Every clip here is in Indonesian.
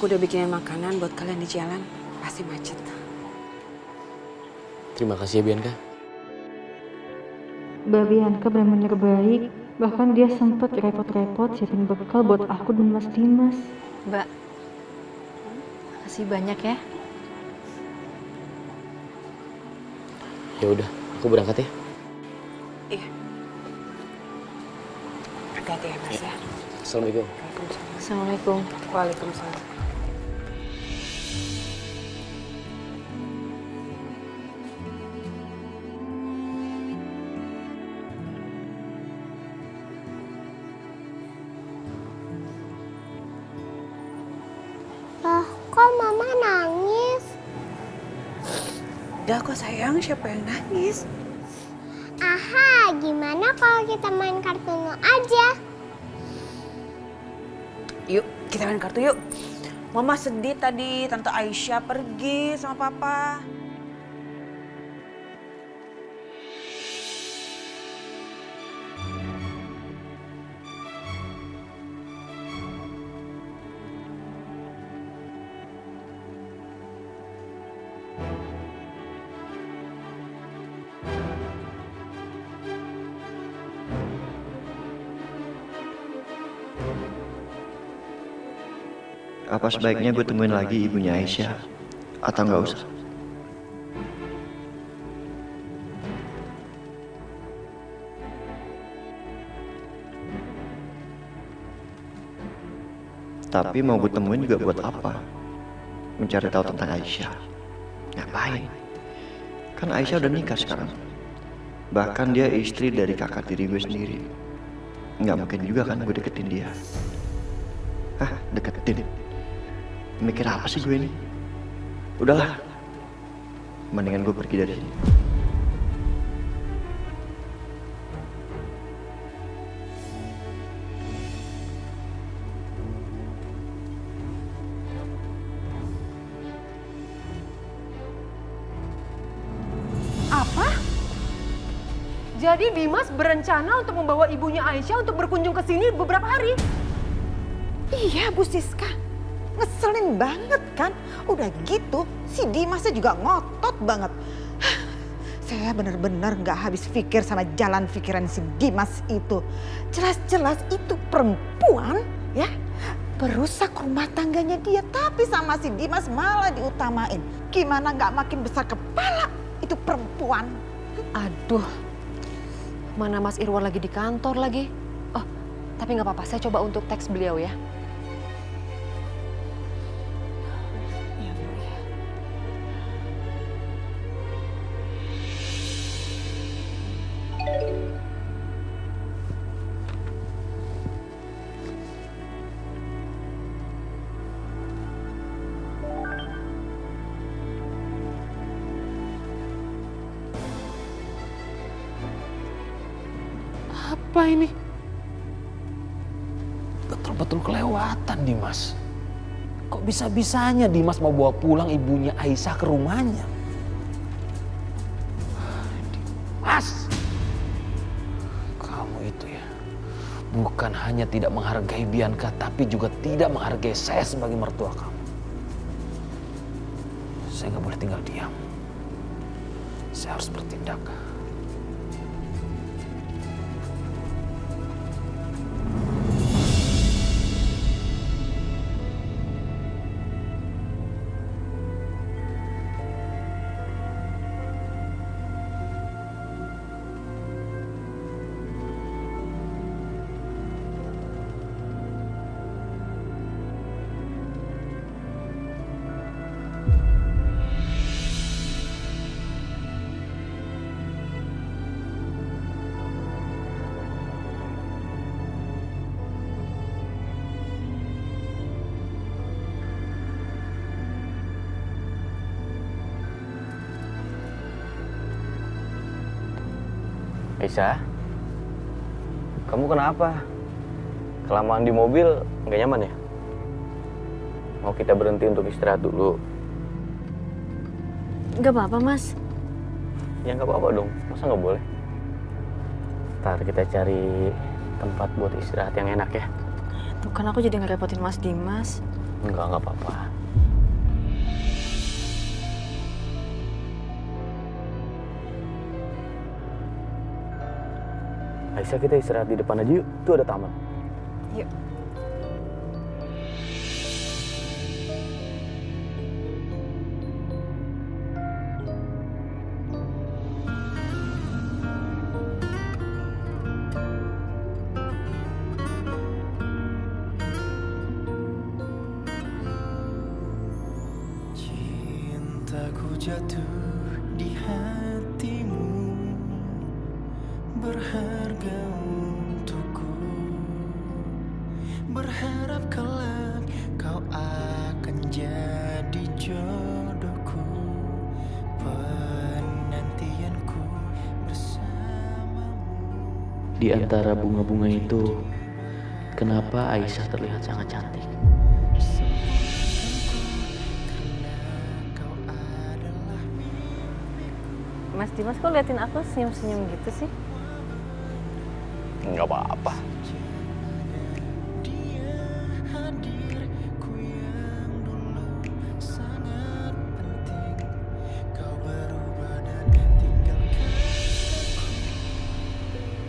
Aku udah bikinin makanan buat kalian di jalan. Pasti macet. Terima kasih ya Bianca. Mbak Bianca benar-benar baik. Bahkan dia sempat repot-repot siapin bekal buat aku dan Mas Dimas. Mbak, makasih banyak ya. Ya udah, aku berangkat ya. Iya. Hati-hati ya Mas ya. Assalamualaikum. Waalaikumsalam. Assalamualaikum. Waalaikumsalam. Loh, kok mama nangis? Udah kok sayang, siapa yang nangis? Aha, gimana kalau kita main kartu aja? Yuk, kita main kartu yuk. Mama sedih tadi, Tante Aisyah pergi sama Papa. Apa sebaiknya gue temuin lagi ibunya Aisyah? Atau nggak usah? Tapi mau gue temuin juga buat apa? Mencari tahu tentang Aisyah. Ngapain? Kan Aisyah udah nikah sekarang. Bahkan dia istri dari kakak tiri gue sendiri. Nggak mungkin juga kan gue deketin dia. Hah, deketin? Mikir apa sih gue ini? Udahlah, mendingan gue pergi dari sini. Apa? Jadi Dimas berencana untuk membawa ibunya Aisyah untuk berkunjung ke sini beberapa hari? Iya Bu Siska. Ngeselin banget kan? Udah gitu si Dimasnya juga ngotot banget. Saya benar-benar gak habis pikir sama jalan pikiran si Dimas itu. Jelas-jelas itu perempuan ya. Perusak rumah tangganya dia. Tapi sama si Dimas malah diutamain. Gimana gak makin besar kepala itu perempuan. Aduh, mana Mas Irwan lagi di kantor lagi. Oh, tapi nggak apa-apa, saya coba untuk teks beliau ya. Apa ini? Betul-betul kelewatan Dimas. Kok bisa-bisanya Dimas mau bawa pulang ibunya Aisyah ke rumahnya? Dimas! Kamu itu ya, bukan hanya tidak menghargai Bianca, tapi juga tidak menghargai saya sebagai mertua kamu. Saya nggak boleh tinggal diam. Saya harus bertindak. Aisyah, kamu kenapa? Kelamaan di mobil nggak nyaman ya? Mau kita berhenti untuk istirahat dulu? Nggak apa-apa Mas. Ya nggak apa-apa dong, masa nggak boleh? Ntar kita cari tempat buat istirahat yang enak ya. Tuh kan aku jadi ngerepotin Mas Dimas. Enggak apa-apa. Aisyah, kita istirahat di depan aja yuk. Tuh ada taman. Yuk. Cintaku jatuh di hatimu, berharga untukku, berharap kelak kau akan jadi jodohku, penantianku bersamamu. Di antara bunga-bunga itu, kenapa Aisyah terlihat sangat cantik? Mas Dimas kok liatin aku senyum-senyum gitu sih? Enggak apa-apa.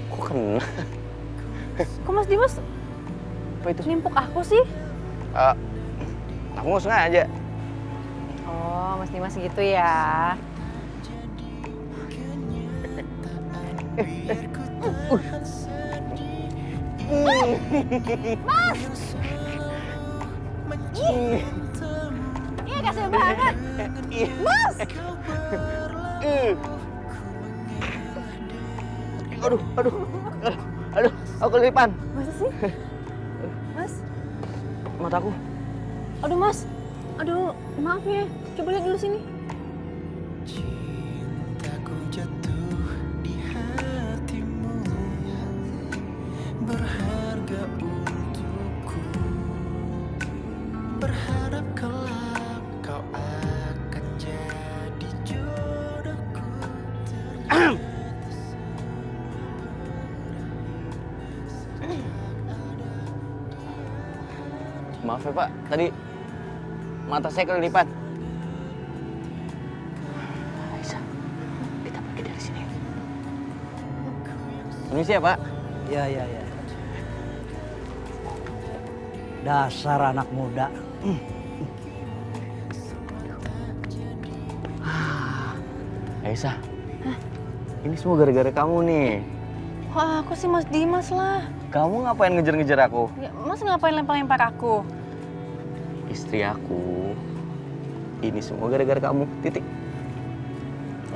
Kok kena? Kok Mas Dimas Apa itu? nimpuk aku sih? Aku nggak sengaja. Oh, Mas Dimas gitu ya. Iya kasih banget. Mas! Aduh, aku kelipan. Masa sih? Mas? Mataku. Aduh Mas. Aduh, maaf ya. Coba lihat dulu sini. Cintaku jatuh di hatimu, berharga untukku, berharap kelak kau akan jadi jodohku. Maaf ya Pak, tadi mata saya kelilipan. Aisyah, kita pergi dari sini. Permisi ya Pak. Ya. Dasar anak muda. Aisyah, ini semua gara-gara kamu nih. Wah, aku sih Mas Dimas lah. Kamu ngapain ngejar-ngejar aku? Ya, Mas ngapain lempar-lempar aku? Istri aku. Ini semua gara-gara kamu, titik.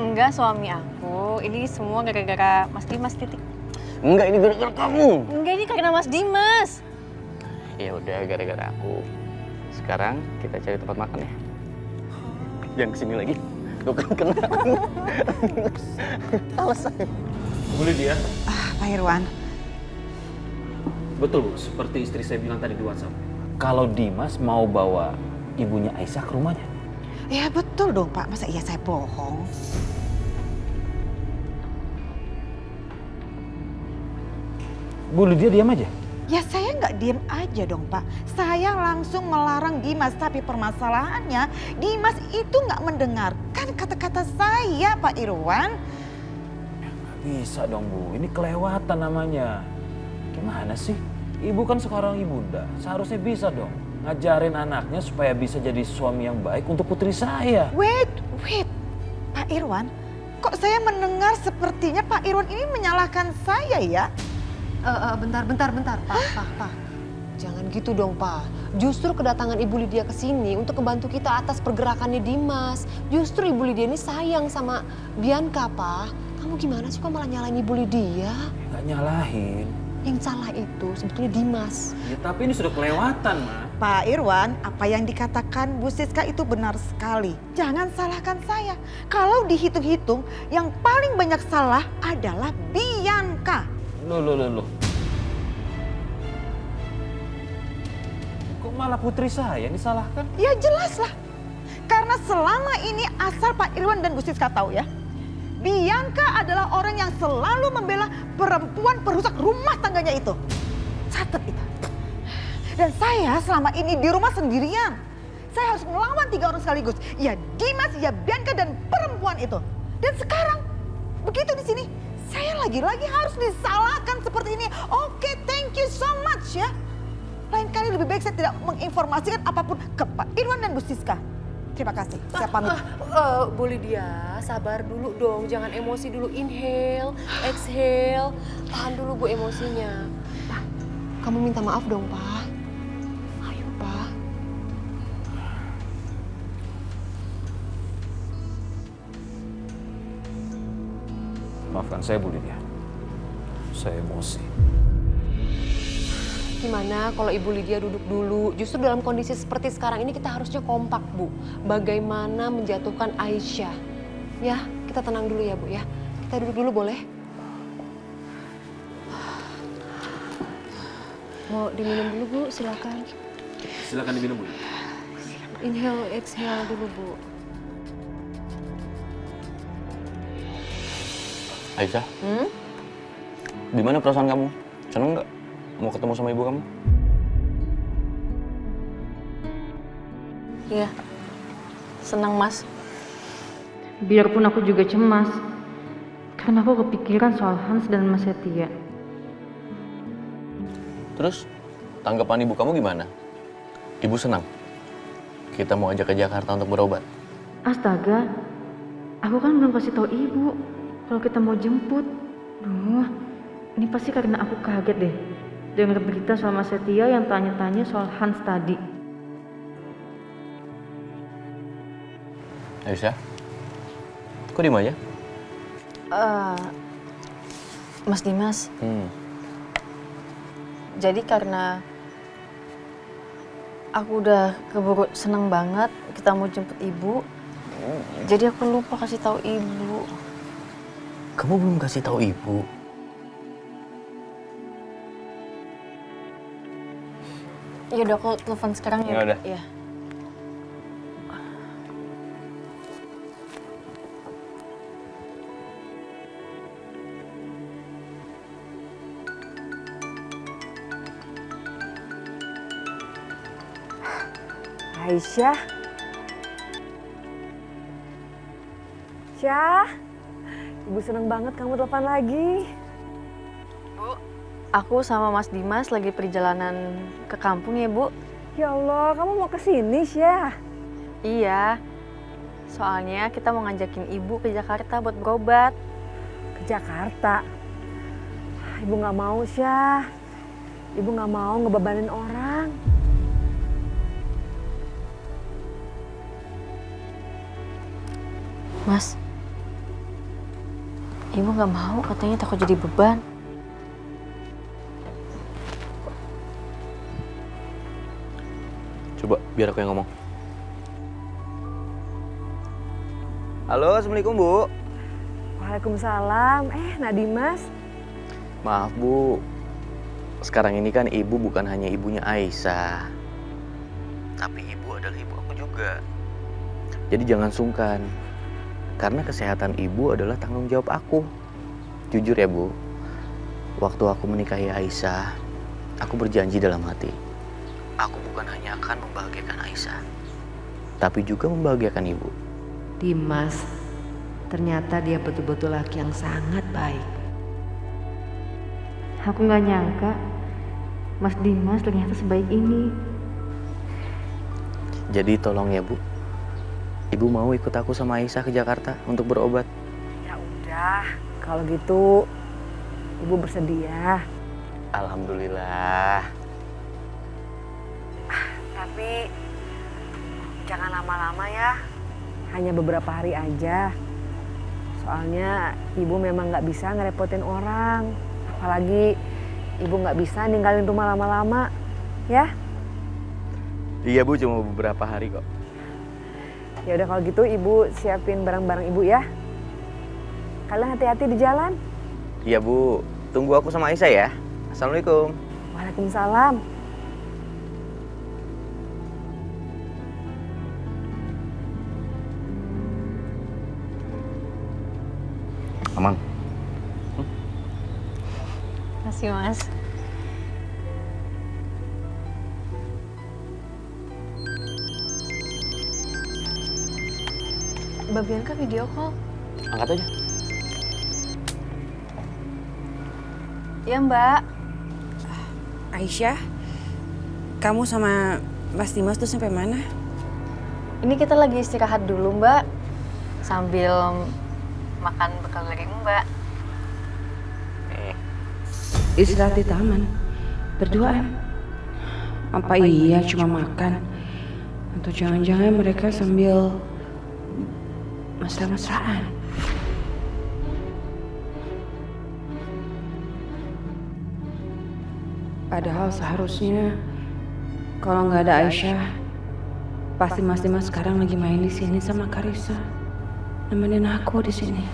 Enggak, suami aku. Ini semua gara-gara Mas Dimas, titik. Enggak, ini gara-gara kamu. Enggak, ini karena Mas Dimas. Ya udah, gara-gara aku. Sekarang kita cari tempat makan ya. Jangan kesini lagi. Tuh kan kena. Awas. Boleh dia? Pak Irwan. Betul Bu, seperti istri saya bilang tadi di WhatsApp. Kalau Dimas mau bawa ibunya Aisyah ke rumahnya. Ya betul dong Pak, masa iya saya bohong? Bu Lydia diam aja. Ya saya nggak diem aja dong Pak. Saya langsung melarang Dimas, tapi permasalahannya Dimas itu nggak mendengarkan kata-kata saya Pak Irwan. Nggak bisa dong Bu, ini kelewatan namanya. Gimana sih? Ibu kan sekarang ibunda, seharusnya bisa dong ngajarin anaknya supaya bisa jadi suami yang baik untuk putri saya. Wait, Pak Irwan, kok saya mendengar sepertinya Pak Irwan ini menyalahkan saya ya? Bentar, Pak. Jangan gitu dong, Pak. Justru kedatangan Ibu Lydia ke sini untuk membantu kita atas pergerakannya Dimas. Justru Ibu Lydia ini sayang sama Bianca, Pak. Kamu gimana sih kok malah nyalain Ibu Lydia? Nggak nyalahin. Yang salah itu sebetulnya Dimas. Ya tapi ini sudah kelewatan, Ma. Pak Irwan, apa yang dikatakan Bu Siska itu benar sekali. Jangan salahkan saya. Kalau dihitung-hitung, yang paling banyak salah adalah Bianca. Loh. Kok malah putri saya yang disalahkan? Ya jelas lah. Karena selama ini asal Pak Irwan dan Bu Siska tahu ya, Bianca adalah orang yang selalu membela perempuan perusak rumah tangganya itu. Catat itu. Dan saya selama ini di rumah sendirian. Saya harus melawan 3 orang sekaligus. Ya Dimas, ya Bianca, dan perempuan itu. Dan sekarang, begitu di sini, saya lagi-lagi harus disalahkan seperti ini. Oke, thank you so much ya. Lain kali lebih baik saya tidak menginformasikan apapun ke Pak Irwan dan Bu Siska. Terima kasih, saya pamit. Bu Lydia, sabar dulu dong. Jangan emosi dulu. Inhale, exhale. Tahan dulu Bu emosinya. Pak, kamu minta maaf dong, Pak. Ayo, Pak. Maafkan saya Bu Lydia. Saya emosi. Gimana kalau Ibu Lydia duduk dulu? Justru dalam kondisi seperti sekarang ini kita harusnya kompak, Bu. Bagaimana menjatuhkan Aisyah. Ya, kita tenang dulu ya, Bu ya. Kita duduk dulu boleh? Mau diminum dulu, Bu? Silakan. Silakan diminum, Bu. Inhale, exhale dulu, Bu. Aisyah, gimana perasaan kamu? Seneng nggak mau ketemu sama ibu kamu? Iya, senang Mas. Biarpun aku juga cemas, karena aku kepikiran soal Hans dan Mas Setia. Terus, tanggapan ibu kamu gimana? Ibu senang? Kita mau ajak ke Jakarta untuk berobat. Astaga, aku kan belum kasih tahu ibu kalau kita mau jemput. Duh, ini pasti karena aku kaget deh dengar berita soal Mas Setia yang tanya-tanya soal Hans tadi. Aisyah, kok diem aja? Mas Dimas, jadi karena aku udah keburu seneng banget kita mau jemput ibu, jadi aku lupa kasih tahu ibu. Kamu belum kasih tahu ibu? Ya udah, aku telepon sekarang ya. Ya udah. Iya. Aisyah. Syah. Ibu seneng banget kamu telepon lagi. Bu, aku sama Mas Dimas lagi perjalanan ke kampung ya, Bu. Ya Allah, kamu mau ke sini, Syah? Iya. Soalnya kita mau ngajakin ibu ke Jakarta buat berobat. Ke Jakarta? Ibu nggak mau, Syah. Ibu nggak mau ngebebanin orang. Mas, ibu nggak mau, katanya takut jadi beban. Coba, biar aku yang ngomong. Halo, Assalamualaikum, Bu. Waalaikumsalam. Nadimas. Maaf, Bu. Sekarang ini kan ibu bukan hanya ibunya Aisyah. Tapi ibu adalah ibu aku juga. Jadi jangan sungkan. Karena kesehatan ibu adalah tanggung jawab aku. Jujur ya, Bu. Waktu aku menikahi Aisyah, aku berjanji dalam hati. Aku bukan hanya akan membahagiakan Aisyah, tapi juga membahagiakan ibu. Dimas, ternyata dia betul-betul laki yang sangat baik. Aku nggak nyangka Mas Dimas ternyata sebaik ini. Jadi tolong ya, Bu. Ibu mau ikut aku sama Aisyah ke Jakarta untuk berobat? Ya udah, kalau gitu ibu bersedia. Alhamdulillah. Tapi jangan lama-lama ya, hanya beberapa hari aja. Soalnya ibu memang nggak bisa ngerepotin orang. Apalagi ibu nggak bisa ninggalin rumah lama-lama, ya? Iya, Bu, cuma beberapa hari kok. Ya udah kalau gitu ibu siapin barang-barang ibu ya. Kalian hati-hati di jalan. Iya, Bu. Tunggu aku sama Aisyah ya. Assalamualaikum. Waalaikumsalam. Aman. Makasih, Mas. Mbak Bianca video call. Angkat aja. Iya Mbak. Aisyah, kamu sama Mas Dimas tuh sampai mana? Ini kita lagi istirahat dulu Mbak. Sambil makan bekal dari Mbak. Istirahat di taman, berduaan. Apa iya cuma makan? Atau jangan-jangan mereka sambil mesra-mesraan? Padahal seharusnya kalau nggak ada Aisyah, pasti Mas Dimas sekarang lagi main di sini sama Karissa, nemenin aku di sini.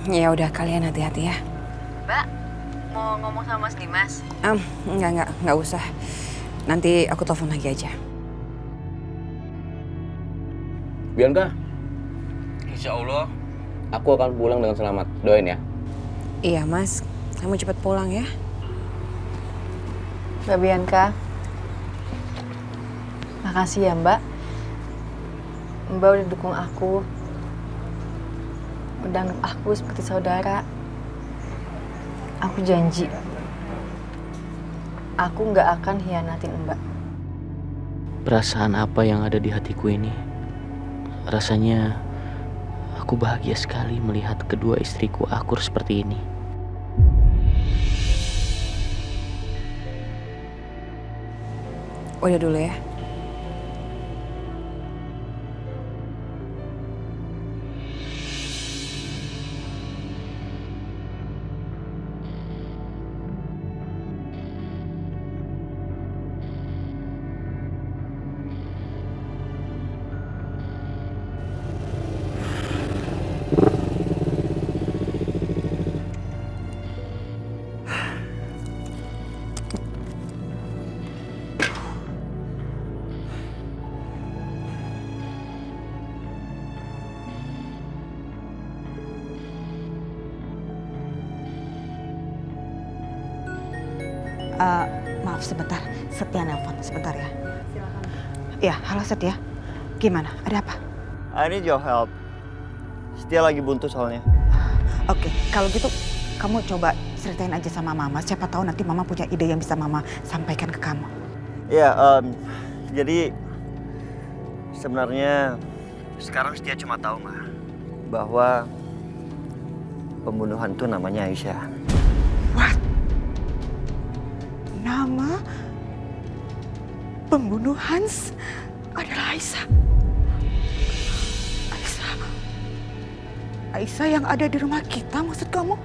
Ya udah kalian hati-hati ya. Mbak, mau ngomong sama Mas Dimas? Nggak usah. Nanti aku telepon lagi aja. Bianca, insya Allah aku akan pulang dengan selamat. Doain ya. Iya Mas, kamu cepat pulang ya. Mbak Bianca, makasih ya Mbak. Mbak udah dukung aku. Udah anggap aku seperti saudara. Aku janji, aku nggak akan hianatin Mbak. Perasaan apa yang ada di hatiku ini? Rasanya aku bahagia sekali melihat kedua istriku akur seperti ini. Udah dulu ya. Maaf sebentar, Setia nelpon sebentar ya. Silakan. Ya, halo Setia. Gimana? Ada apa? I need your help. Setia lagi buntu soalnya. Oke, kalau gitu kamu coba ceritain aja sama Mama. Siapa tahu nanti Mama punya ide yang bisa Mama sampaikan ke kamu. Iya, jadi sebenarnya sekarang Setia cuma tahu mah bahwa pembunuhan itu namanya Aisyah. What? Nama pembunuh Hans adalah Aisyah. Aisyah yang ada di rumah kita, maksud kamu?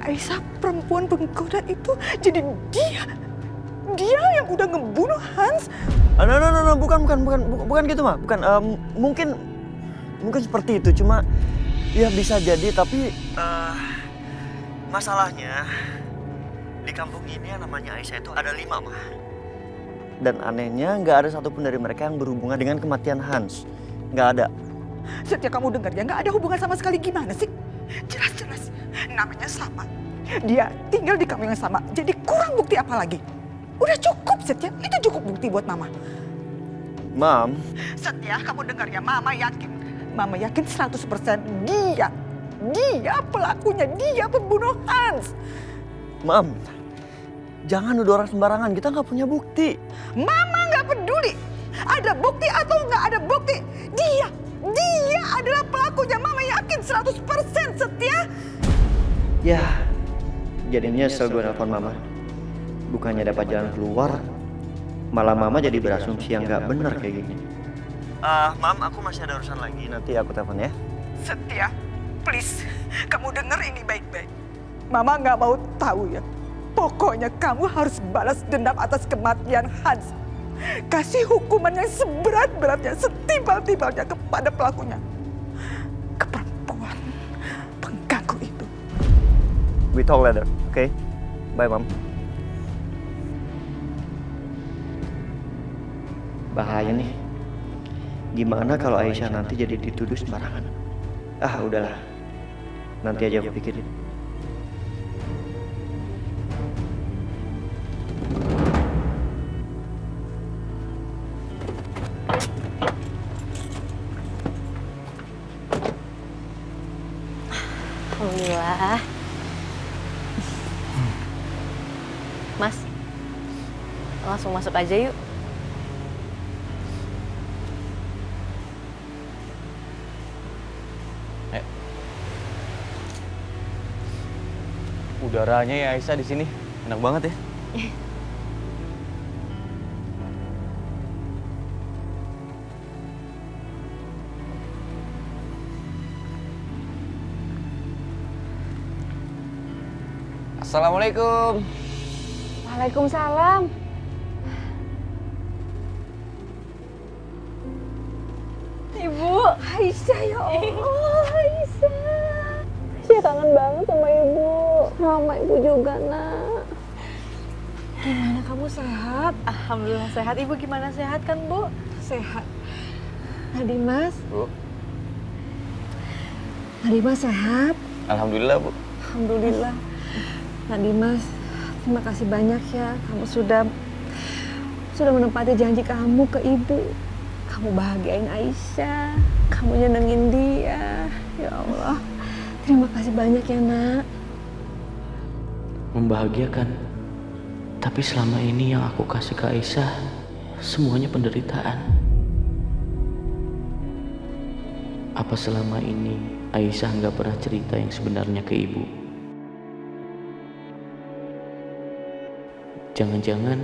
Aisyah perempuan penggoda itu, jadi dia yang udah ngebunuh Hans? No, bukan gitu mah, bukan. Mungkin seperti itu, cuma ya bisa jadi, tapi masalahnya di kampung ini yang namanya Aisyah itu ada 5 mah. Dan anehnya nggak ada satupun dari mereka yang berhubungan dengan kematian Hans. Nggak ada. Setiap kamu dengar dia nggak ada hubungan sama sekali, gimana sih? Jelas-jelas namanya sama. Dia tinggal di kampung yang sama, jadi kurang bukti apa lagi? Udah cukup Setia, itu cukup bukti buat Mama. Mam. Setia, kamu dengar ya, Mama yakin. Mama yakin 100% dia pelakunya, dia pembunuh Hans. Mam, jangan nuduh orang sembarangan, kita nggak punya bukti. Mama nggak peduli, ada bukti atau nggak ada bukti. Dia adalah pelakunya, Mama yakin 100% Setia. Ya, jadinya nyesel gue nelfon Mama. Bukannya dapat jalan keluar, malah Mama jadi berasumsi yang nggak benar kayak gini. Mam, aku masih ada urusan lagi, nanti aku telepon ya. Setia, please, kamu denger ini baik-baik. Mama nggak mau tahu ya. Pokoknya kamu harus balas dendam atas kematian Hans. Kasih hukuman yang seberat-beratnya, setimpal-timpalnya kepada pelakunya. Ke perempuan pengganggu itu. We talk later, okay? Bye, Mam. Bahaya nih. Gimana kalau Aisyah nanti jadi dituduh sembarangan? Udahlah. Nanti aja aku pikirin. Alhamdulillah. Mas, langsung masuk aja yuk. Udaranya ya Aisyah di sini enak banget ya. Assalamualaikum. Waalaikumsalam. Ibu. Aisyah, ya Allah, Aisyah. Aisyah kangen banget sama ibu. Sama ibu juga, nak. Gimana kamu sehat? Alhamdulillah sehat. Ibu gimana, sehat kan, Bu? Sehat. Nadimas? Bu. Nadimas sehat? Alhamdulillah, Bu. Alhamdulillah. Nadimas, terima kasih banyak ya. Kamu sudah menepati janji kamu ke ibu. Kamu bahagiain Aisyah. Kamu nyenengin dia. Ya Allah. Terima kasih banyak ya, nak. Membahagiakan. Tapi selama ini yang aku kasih ke Aisyah semuanya penderitaan. Apa selama ini Aisyah nggak pernah cerita yang sebenarnya ke ibu? Jangan-jangan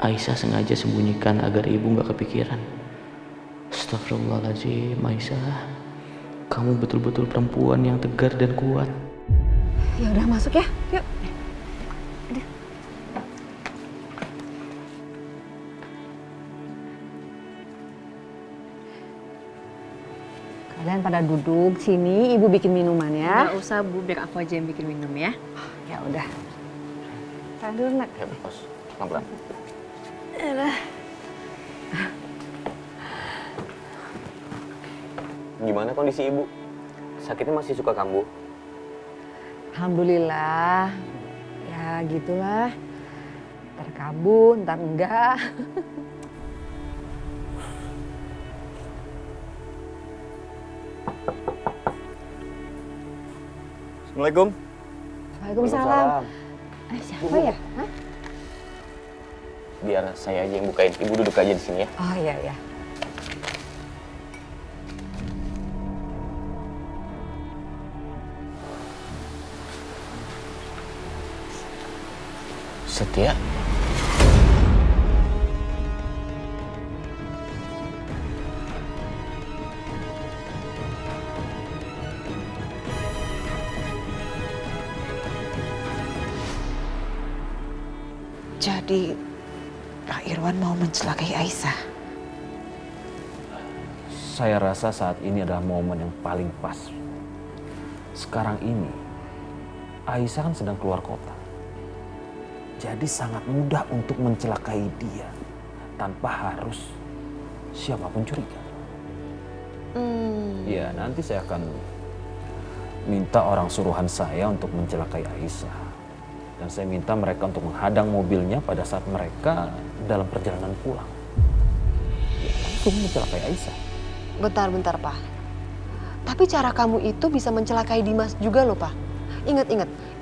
Aisyah sengaja sembunyikan agar ibu nggak kepikiran. Astagfirullahaladzim, Aisyah. Kamu betul-betul perempuan yang tegar dan kuat. Ya udah masuk ya, yuk. Kalian pada duduk sini, ibu bikin minuman ya. Nggak usah, Bu, biar aku aja yang bikin minum ya. Ya udah. Tahan dulu, nak. Ya, bos. Pelan-pelan. Gimana kondisi ibu? Sakitnya masih suka kambuh? Alhamdulillah. Ya gitulah. Ntar kabur, ntar enggak. Assalamualaikum. Waalaikumsalam. Siapa ya? Hah? Biar saya aja yang bukain. Ibu duduk aja di sini ya. Oh iya, iya. Setia. Jadi Pak Irwan mau mencelakai Aisyah. Saya rasa saat ini adalah momen yang paling pas. Sekarang ini, Aisyah kan sedang keluar kota. Jadi sangat mudah untuk mencelakai dia tanpa harus siapapun curiga. Ya, nanti saya akan minta orang suruhan saya untuk mencelakai Aisyah. Dan saya minta mereka untuk menghadang mobilnya pada saat mereka dalam perjalanan pulang. Ya, langsung mencelakai Aisyah. Bentar, Pak. Tapi cara kamu itu bisa mencelakai Dimas juga loh, Pak. Ingat,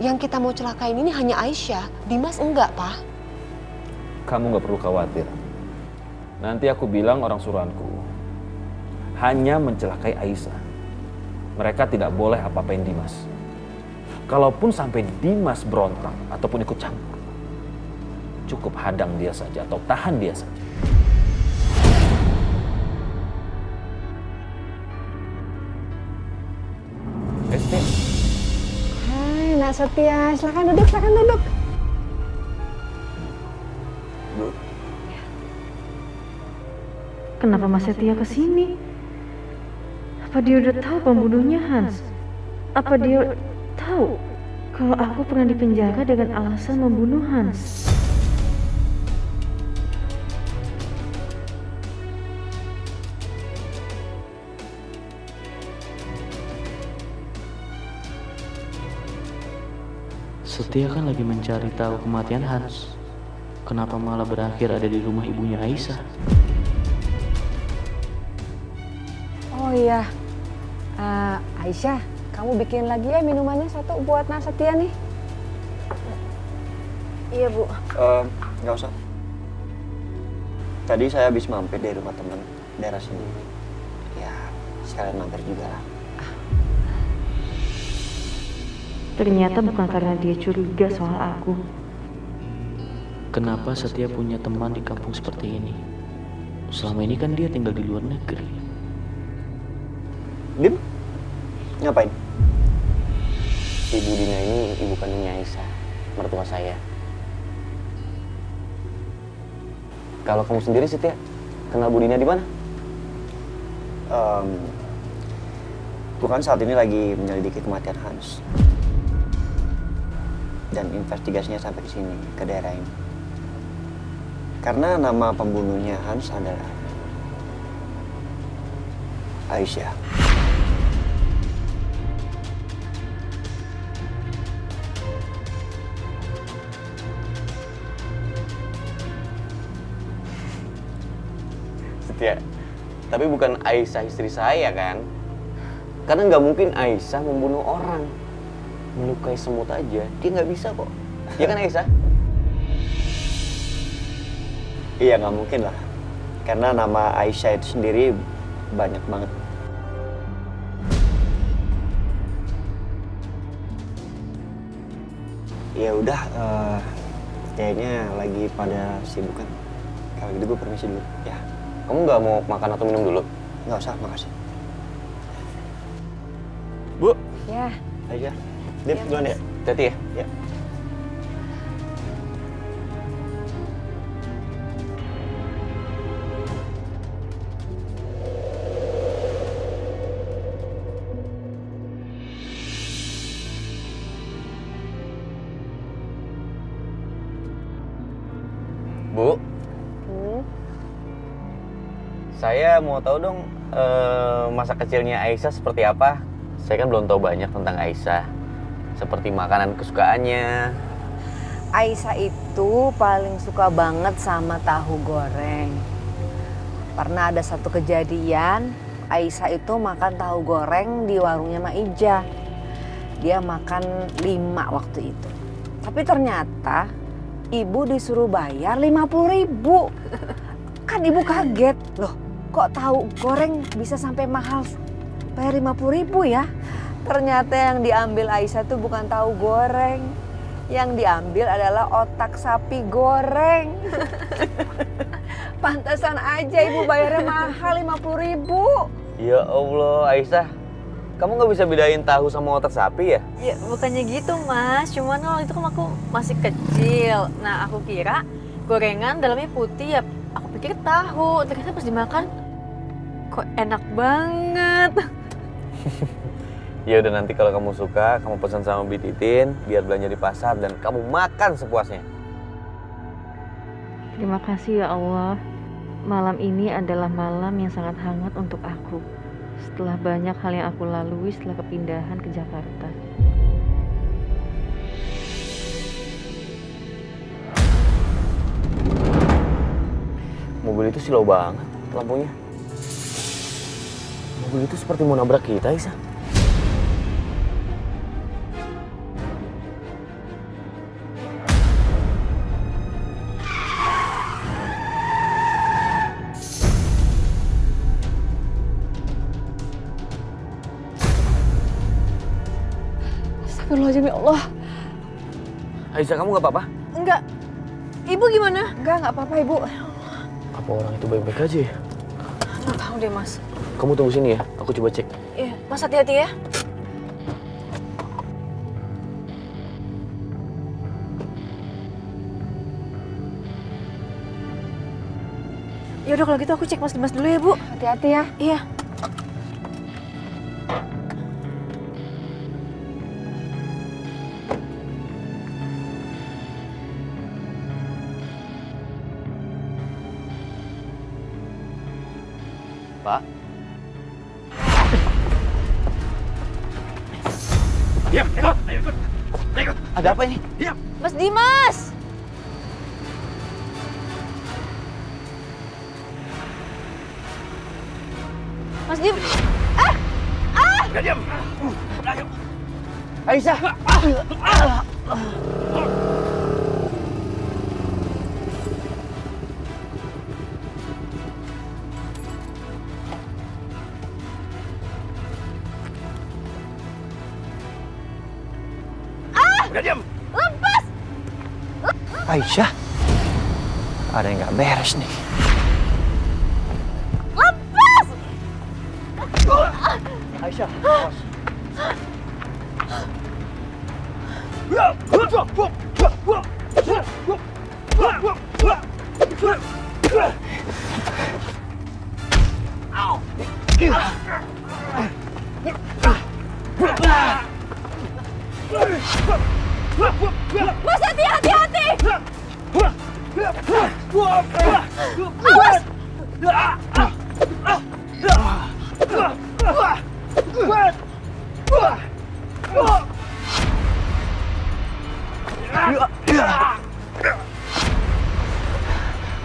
yang kita mau celakain ini hanya Aisyah. Dimas enggak, Pak. Kamu nggak perlu khawatir. Nanti aku bilang orang suruhanku hanya mencelakai Aisyah. Mereka tidak boleh apa-apain Dimas. Kalaupun sampai Dimas berontak ataupun ikut campur, cukup hadang dia saja atau tahan dia saja. Setia. Hai, Nak Setia. Silakan duduk, silakan duduk. Kenapa Mas Setia kesini? Apa dia udah tahu pembunuhnya Hans? Apa dia tahu kalau aku pernah dipenjara dengan alasan membunuh Hans? Setia kan lagi mencari tahu kematian Hans. Kenapa malah berakhir ada di rumah ibunya Aisyah? Oh iya, Aisyah, kamu bikin lagi ya minumannya satu buat Nasetia nih. Iya, Bu. Nggak usah. Tadi saya habis mampir dari rumah teman daerah sini. Ya, sekalian mampir juga lah. Ternyata bukan karena dia curiga soal aku. Kenapa Setia punya teman di kampung seperti ini? Selama ini kan dia tinggal di luar negeri. Dim, ngapain? Ibu Dina ini ibu kandungnya Aisyah, mertua saya. Kalau kamu sendiri Setia, kenal Bu Dina di mana? Bukan saat ini lagi menyelidiki kematian Hans. Dan investigasinya sampai ke sini, ke daerah ini. Karena nama pembunuhnya Hans adalah Aisyah. Setia, tapi bukan Aisyah istri saya kan? Karena nggak mungkin Aisyah membunuh orang. Melukai semut aja, dia nggak bisa kok. Ya kan Aisyah? Iya, nggak mungkin lah. Karena nama Aisyah itu sendiri banyak banget. Ya udah, kayaknya lagi pada sibuk kan. Kalau gitu gue permisi dulu, ya. Kamu nggak mau makan atau minum dulu? Nggak usah, makasih. Bu. Ya. Aisyah, Dip, duluan ya. Hati-hati ya. Ya. Bu. Saya mau tahu dong masa kecilnya Aisyah seperti apa. Saya kan belum tahu banyak tentang Aisyah. Seperti makanan kesukaannya. Aisyah itu paling suka banget sama tahu goreng. Pernah ada satu kejadian, Aisyah itu makan tahu goreng di warungnya Mak Ija. Dia makan 5 waktu itu. Tapi ternyata ibu disuruh bayar 50.000. Kan ibu kaget, loh kok tahu goreng bisa sampai mahal bayar 50.000 ya? Ternyata yang diambil Aisyah itu bukan tahu goreng. Yang diambil adalah otak sapi goreng. Pantesan aja ibu bayarnya mahal 50.000. Ya Allah, Aisyah. Kamu nggak bisa bedain tahu sama otak sapi ya? Ya bukannya gitu Mas, cuman waktu itu kan aku masih kecil. Nah aku kira gorengan dalamnya putih ya, aku pikir tahu. Ternyata pas dimakan kok enak banget. Ya udah, nanti kalau kamu suka, kamu pesan sama Bi Titin biar belanja di pasar dan kamu makan sepuasnya. Terima kasih ya Allah. Malam ini adalah malam yang sangat hangat untuk aku. Setelah banyak hal yang aku lalui setelah kepindahan ke Jakarta. Mobil itu slow banget lampunya. Mobil itu seperti mau nabrak kita, Aisyah. Astagfirullahaladzim ya Allah. Aisyah, kamu nggak apa-apa? Enggak. Ibu gimana? Nggak apa-apa ibu. Apa orang itu baik-baik aja ya? Nggak tahu deh Mas. Kamu tunggu sini ya, aku coba cek. Iya, Mas hati-hati ya. Ya udah kalau gitu aku cek Mas Dimas dulu ya Bu. Hati-hati ya. Iya. Pak. Diam, ikut, ayo ikut. Ikut. Ada apa ini? Diam. Mas Dimas. Mas Dim. Ah! Ah! Diam. Aisyah. Diam. Lepas! Aisyah. Ada yang nggak beres nih. Lepas! Aisyah, awas. Mas, hati-hati! Awas!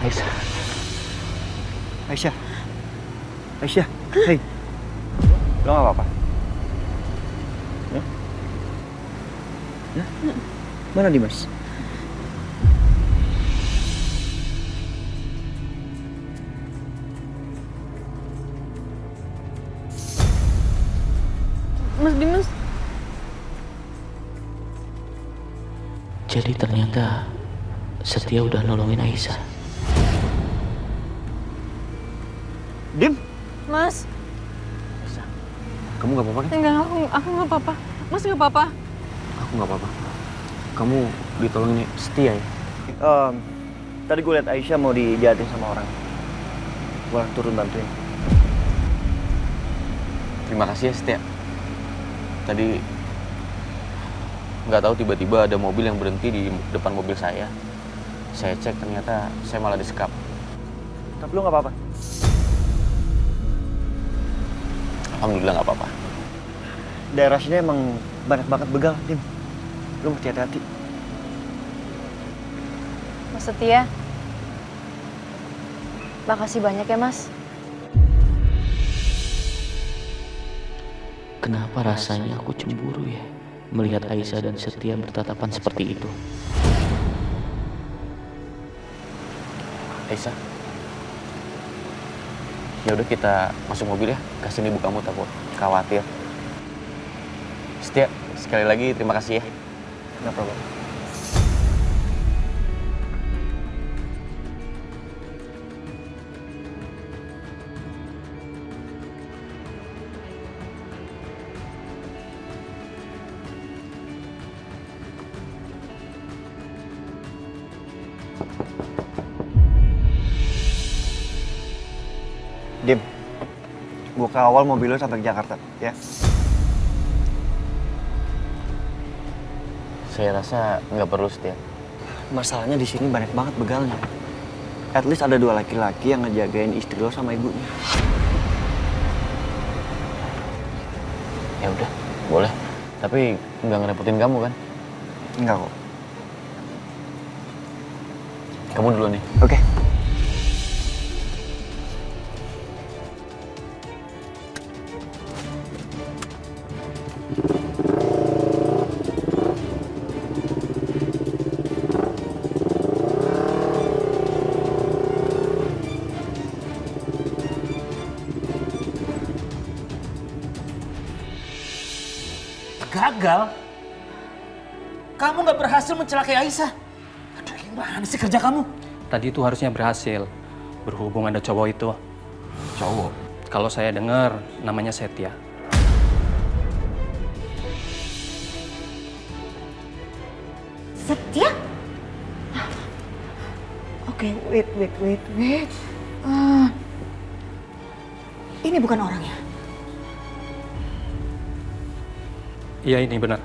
Aisyah. Aisyah. Aisyah. Hei. Lo gak apa-apa? Hah? Hah? Mana Dimas? Mas Dimas. Jadi ternyata Setia udah nolongin Aisyah. Dim. Mas. Kamu nggak apa-apa kan? Enggak, aku nggak apa-apa. Mas nggak apa-apa. Aku nggak apa-apa. Kamu ditolongin Setia ya? Tadi gue liat Aisyah mau dijahatin sama orang. Gue turun bantuin. Terima kasih ya Setia. Tadi nggak tahu tiba-tiba ada mobil yang berhenti di depan mobil saya. Saya cek ternyata saya malah disekap. Tapi lo nggak apa-apa? Alhamdulillah nggak apa-apa. Daerah sini emang banyak banget begal, Dim. Lo mesti hati-hati. Mas Setia. Makasih banyak ya, Mas. Kenapa rasanya aku cemburu ya melihat Aisyah dan Setia bertatapan seperti itu? Aisyah, ya udah kita masuk mobil ya. Kasih ibu kamu takut khawatir. Setia, sekali lagi terima kasih ya. Nggak apa-apa. Dim, gua kawal mobil lo sampai ke Jakarta, ya? Saya rasa nggak perlu Setia. Masalahnya di sini banyak banget begalnya. At least ada 2 laki-laki yang ngejagain istri lo sama ibunya. Ya udah, boleh. Tapi nggak ngerepotin kamu kan? Enggak kok. Kamu duluan nih. Oke. Gagal? Kamu nggak berhasil mencelakai Aisyah? Aduh, gimana sih kerja kamu? Tadi itu harusnya berhasil. Berhubung ada cowok itu. Cowok? Kalau saya dengar namanya Setia. Setia? Oke, wait. Ini bukan orangnya. Iya ini benar.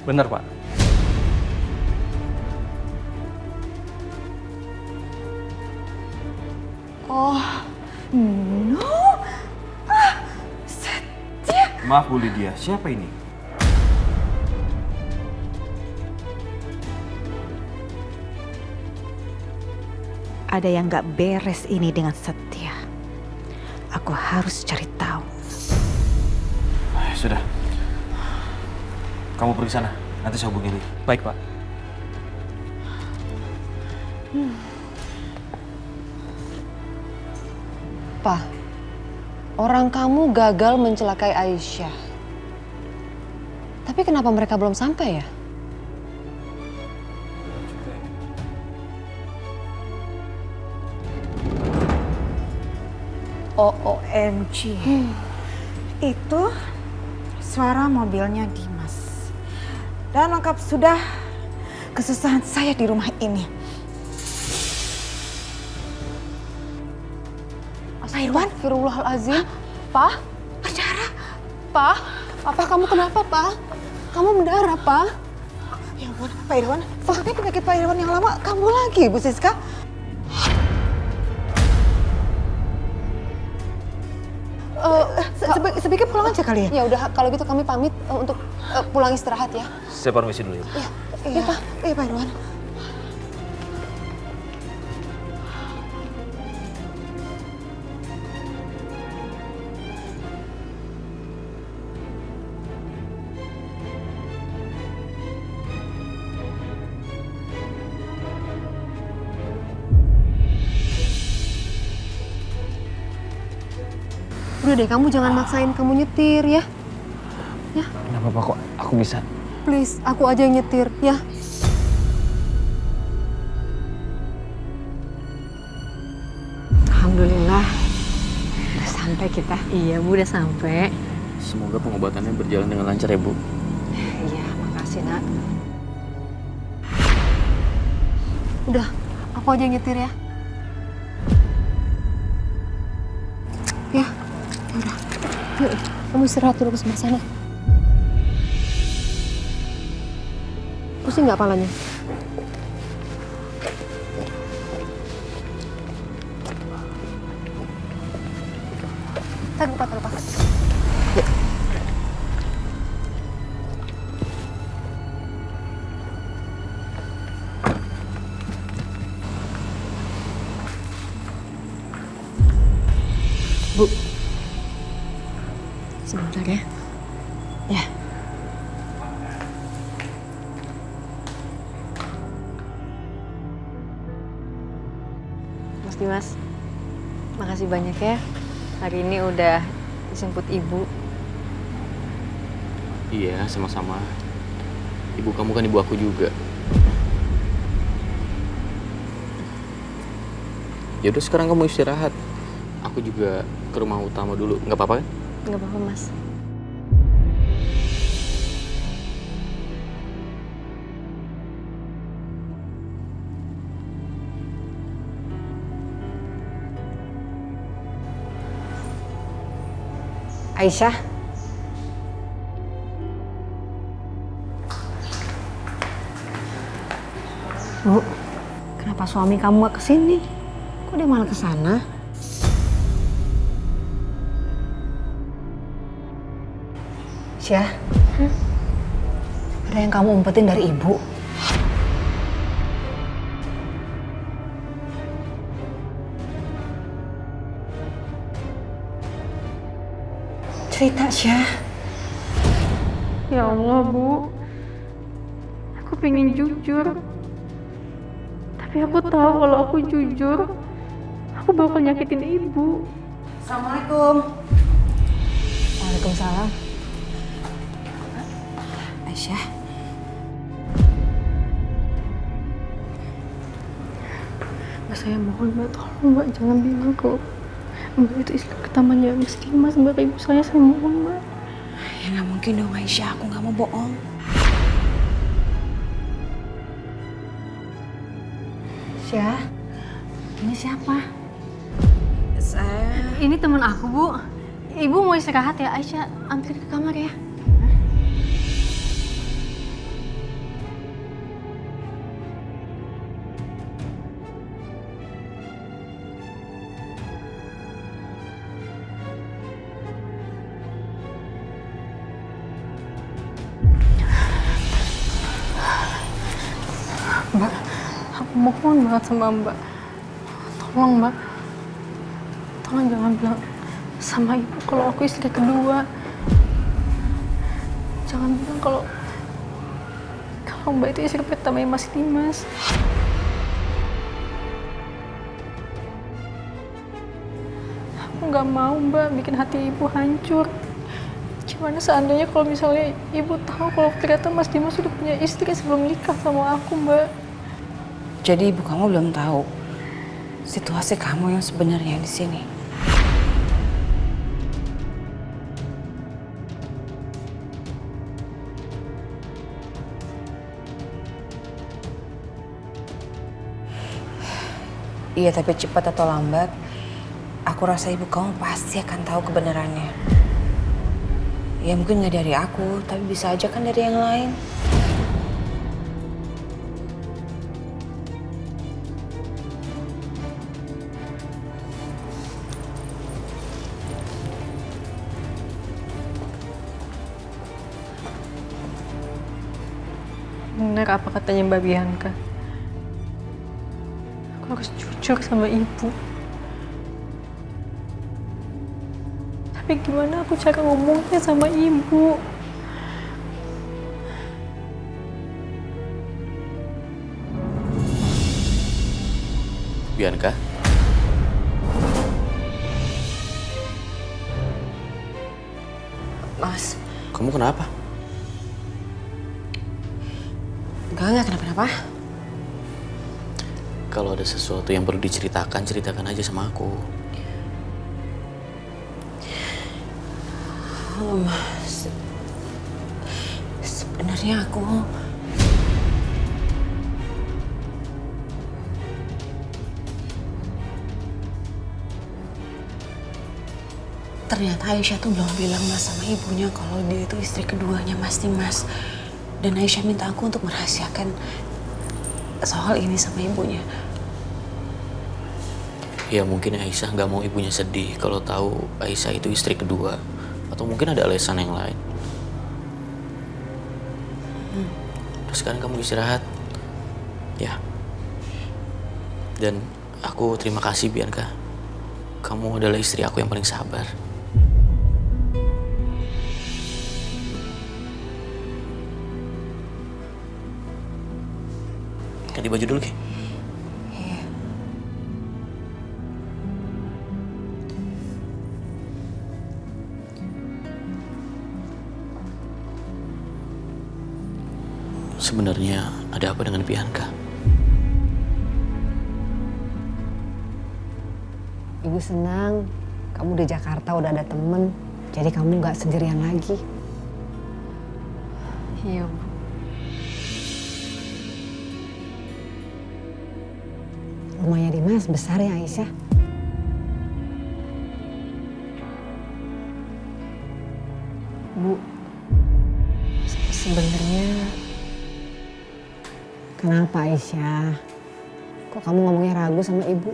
Benar Pak. Oh, no. Setia. Maaf Bu Lydia, siapa ini? Ada yang gak beres ini dengan Setia. Aku harus cari tahu. sudah. Kamu pergi sana, nanti saya hubungi lagi. Baik, Pak. Pa, orang kamu gagal mencelakai Aisyah. Tapi kenapa mereka belum sampai ya? OMG. Itu suara mobilnya Dimas. Dan lengkap sudah kesusahan saya di rumah ini. Pak Irwan? Astagfirullahaladzim. Pa? Berdarah? Pa? Apa kamu kenapa, Pa? Kamu mendarah, Pa? Ya ampun, Pak Irwan. Sepertinya penyakit Pak Irwan yang lama kambuh lagi, Bu Siska. Sebaiknya pulang aja kali ya? Ya udah, kalau gitu kami pamit untuk pulang istirahat ya. Saya permisi dulu ya. Iya, Pak. Iya, Pak Irwan. Udah deh, kamu jangan maksain kamu nyetir ya. Ya. Nggak apa-apa kok, aku bisa. Please, aku aja yang nyetir ya. Alhamdulillah, udah sampai kita. Iya Bu, udah sampai. Semoga pengobatannya berjalan dengan lancar ya Bu. Iya, makasih nak. Udah, aku aja yang nyetir ya. Ya, udah. Yuk, kamu istirahat dulu ke sebelah sana. Pusing nggak palanya? Taruh, Pak. Yuk. Bu, sebentar ya. Ya. Mas Dimas, makasih banyak ya. Hari ini udah dijemput Ibu. Iya, sama-sama. Ibu kamu kan ibu aku juga. Ya udah sekarang kamu istirahat. Aku juga ke rumah utama dulu. Nggak apa-apa kan? Nggak apa-apa Mas. Aisyah. Bu, kenapa suami kamu gak kesini? Kok dia malah kesana? Syah, ada yang kamu umpetin dari ibu? Cerita, Syah. Ya Allah, Bu. Aku pengen jujur. Tapi aku tahu kalau aku jujur, aku bakal nyakitin Ibu. Assalamualaikum. Waalaikumsalam. Aisyah. Mbak, saya mohon Mbak, tolong Mbak, jangan bilang kok Mbak itu istri pertamanya Mas Dimas, Mbak, ibu saya mohon Mbak. Ya nggak mungkin dong Aisyah, aku nggak mau bohong. Syah, ini siapa? Saya... Ini teman aku, Bu. Ibu mau istirahat ya, Aisyah antar ke kamar ya. Mbak, aku mohon banget sama Mbak. Tolong Mbak, tolong jangan bilang sama Ibu kalau aku istri kedua. jangan bilang kalau Mbak itu istri pertamanya Mas Dimas. Aku nggak mau Mbak bikin hati ibu hancur. Gimana seandainya kalau misalnya ibu tahu kalau ternyata Mas Dimas sudah punya istri sebelum nikah sama aku, Mbak? Jadi ibu kamu belum tahu situasi kamu yang sebenarnya di sini. Iya, tapi cepat atau lambat, aku rasa ibu kamu pasti akan tahu kebenarannya. Ya mungkin nggak dari aku, tapi bisa aja kan dari yang lain. Benar apa katanya Mbak Bianca? Aku harus jujur sama ibu. Tapi gimana aku cara ngomongnya sama ibu? Bianca? Mas. Kamu kenapa? Enggak kenapa-napa. Kalau ada sesuatu yang perlu diceritakan, ceritakan aja sama aku. Sebenarnya aku ternyata Aisyah tuh belum bilang Mas sama ibunya kalau dia itu istri keduanya Mas Dimas. Dan Aisyah minta aku untuk merahasiakan soal ini sama ibunya. Ya mungkin Aisyah nggak mau ibunya sedih kalau tahu Aisyah itu istri kedua. Atau mungkin ada alasan yang lain. Terus sekarang kamu istirahat. Ya. Dan aku terima kasih Bianca. Kamu adalah istri aku yang paling sabar. Ganti baju dulu, Ki. Sebenarnya ada apa dengan Bianca? Ibu senang kamu di Jakarta udah ada temen, jadi kamu nggak sendirian lagi. Iya, Bu. Rumahnya Dimas besar ya Aisyah? Bu, sebenarnya kenapa Aisyah? Kok kamu ngomongnya ragu sama ibu?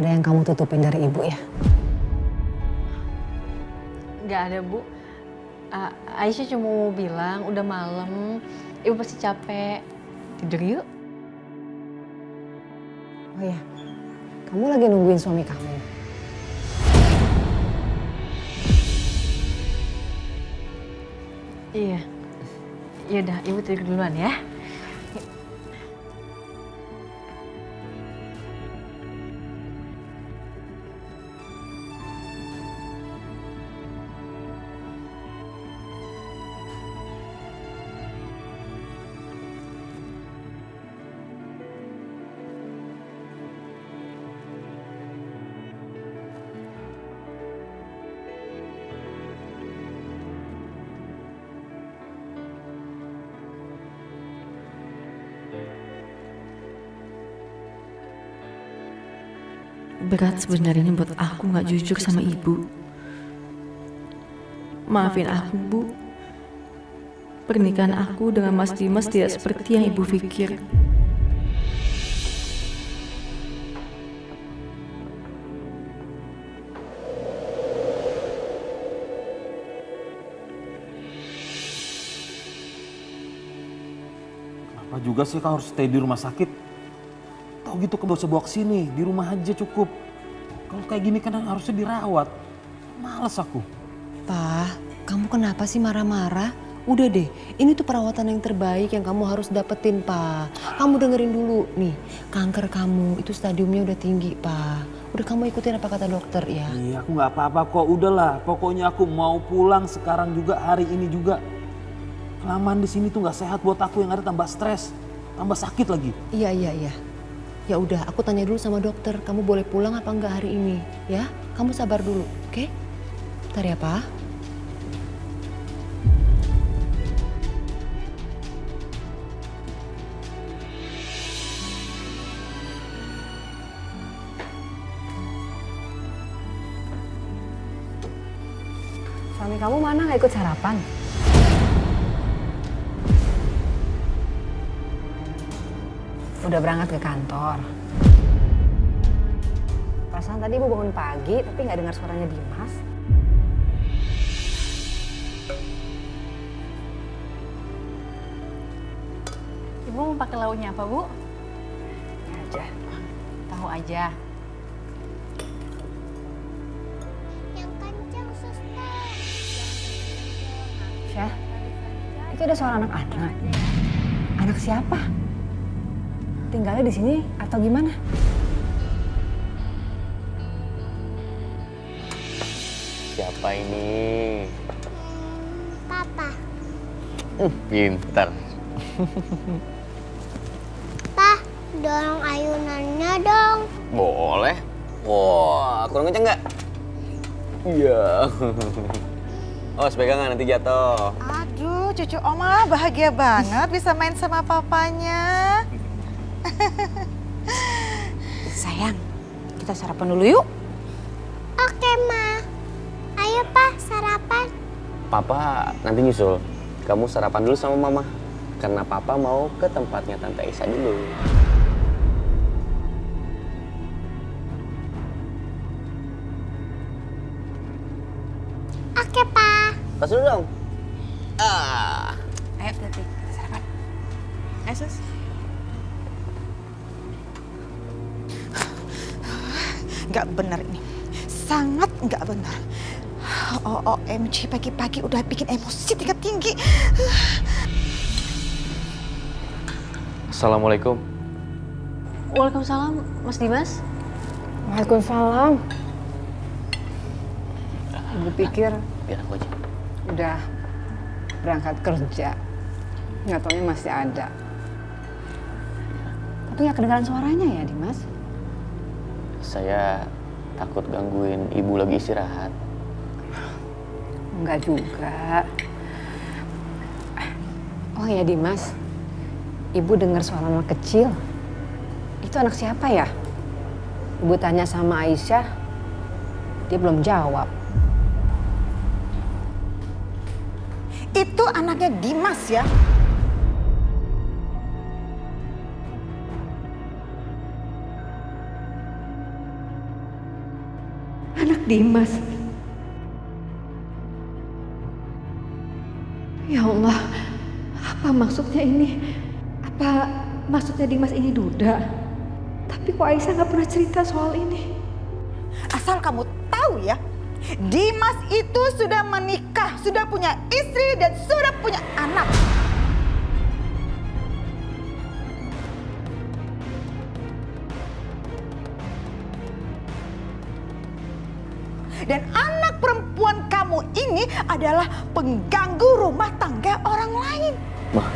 Ada yang kamu tutupin dari ibu ya? Nggak ada, Bu. Aisyah cuma mau bilang udah malam, ibu pasti capek. Tidur yuk. Oh ya, kamu lagi nungguin suami kamu? Iya. Yaudah, ibu tidur duluan ya. Berat sebenarnya buat aku nggak jujur sama ibu. Maafin aku, Bu. Pernikahan aku dengan Mas Dimas tidak seperti yang ibu pikir. Kenapa juga sih kau harus stay di rumah sakit? Tahu gitu kau gak usah bawa kesini, di rumah aja cukup. Kalau kayak gini kan harusnya dirawat. Males aku. Pak, Kamu kenapa sih marah-marah? Udah deh, ini tuh perawatan yang terbaik yang kamu harus dapetin, Pa. Kamu dengerin dulu, nih, kanker kamu itu stadiumnya udah tinggi, Pa. Udah kamu ikutin apa kata dokter ya? Iya, aku nggak apa-apa kok. Udahlah, pokoknya aku mau pulang sekarang juga, hari ini juga. Kelamaan di sini tuh nggak sehat buat aku, yang ada tambah stres, tambah sakit lagi. Iya. Ya udah, aku tanya dulu sama dokter, kamu boleh pulang apa enggak hari ini, ya? Kamu sabar dulu, oke? Bentar ya, Pa. Suami kamu mana nggak ikut sarapan? Udah berangkat ke kantor. Perasaan tadi ibu bangun pagi tapi nggak dengar suaranya Dimas. Ibu mau pakai lauknya apa, Bu? Ini aja. Tahu aja. Yang kencang, suster. Syah, itu ada suara anak-anak. Anak siapa? Tinggalnya di sini atau gimana? Siapa ini? Papa. Pintar. Pa, dorong ayunannya dong. Boleh. Wah, kurang kenceng nggak? Iya. Oh, pegangan nanti jatuh. Aduh, cucu Oma bahagia banget bisa main sama papanya. Sayang, kita sarapan dulu yuk. Oke, Ma. Ayo, Pa, sarapan. Papa nanti nyusul. Kamu sarapan dulu sama Mama. Karena Papa mau ke tempatnya Tante Aisyah dulu. Oke, Pa. Tas dulu dong. Ayo, kita sarapan. Ayo, Sus. Nggak benar ini, sangat nggak benar. OMG, pagi-pagi udah bikin emosi tingkat tinggi. Assalamualaikum. Waalaikumsalam, Mas Dimas. Waalaikumsalam. Ibu pikir Biar aku aja. udah berangkat kerja. Nggak taunya masih ada. Tapi nggak kedengaran suaranya ya, Dimas? Saya takut gangguin ibu lagi istirahat. Enggak juga. Oh ya Dimas, ibu dengar suara anak kecil. Itu anak siapa ya? Ibu tanya sama Aisyah, dia belum jawab. Itu anaknya Dimas ya? Anak Dimas. Ya Allah, apa maksudnya ini? Apa maksudnya Dimas ini duda? Tapi kok Aisyah nggak pernah cerita soal ini? Asal kamu tahu ya, Dimas itu sudah menikah, sudah punya istri dan sudah punya anak. Dan anak perempuan kamu ini adalah pengganggu rumah tangga orang lain. Mah,